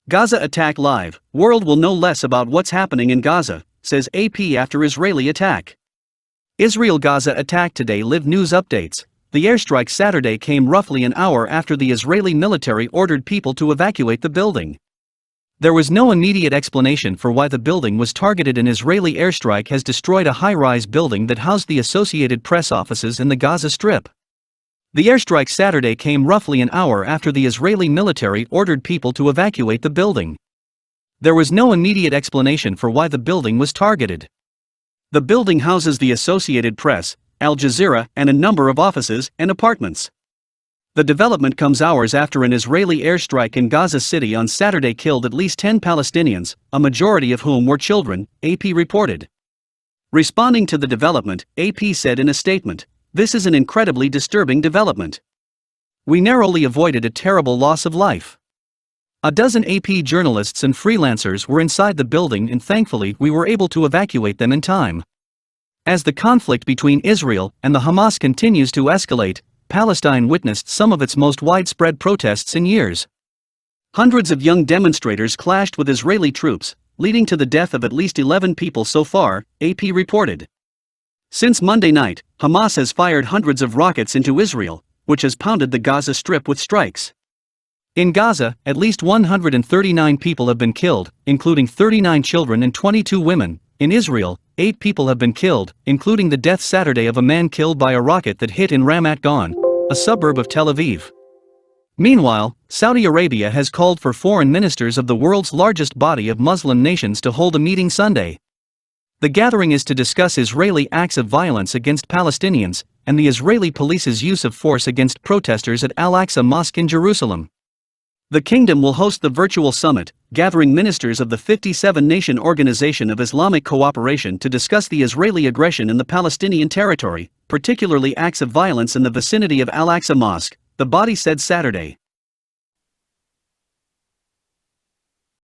Gaza Attack Live, world will know less about what's happening in Gaza, says AP after Israeli attack. Israel Gaza attack today. Live news updates. The airstrike Saturday came roughly an hour after the Israeli military ordered people to evacuate the building. There was no immediate explanation for why the building was targeted. An Israeli airstrike has destroyed a high-rise building that housed the Associated Press offices in the Gaza Strip. The airstrike Saturday came roughly an hour after the Israeli military ordered people to evacuate the building. There was no immediate explanation for why the building was targeted. The building houses the Associated Press, Al Jazeera, and a number of offices and apartments. The development comes hours after an Israeli airstrike in Gaza City on Saturday killed at least 10 Palestinians, a majority of whom were children, AP reported. Responding to the development, AP said in a statement, "This is an incredibly disturbing development. We narrowly avoided a terrible loss of life. A dozen AP journalists and freelancers were inside the building and thankfully we were able to evacuate them in time." As the conflict between Israel and the Hamas continues to escalate, Palestine witnessed some of its most widespread protests in years. Hundreds of young demonstrators clashed with Israeli troops, leading to the death of at least 11 people so far, AP reported. Since Monday night, Hamas has fired hundreds of rockets into Israel, which has pounded the Gaza Strip with strikes. In Gaza, at least 139 people have been killed, including 39 children and 22 women. In Israel, 8 people have been killed, including the death Saturday of a man killed by a rocket that hit in Ramat Gan, a suburb of Tel Aviv. Meanwhile, Saudi Arabia has called for foreign ministers of the world's largest body of Muslim nations to hold a meeting Sunday. The gathering is to discuss Israeli acts of violence against Palestinians and the Israeli police's use of force against protesters at al-Aqsa Mosque in Jerusalem. The kingdom will host the virtual summit, gathering ministers of the 57-nation Organization of Islamic Cooperation to discuss the Israeli aggression in the Palestinian territory, particularly acts of violence in the vicinity of al-Aqsa Mosque, the body said Saturday.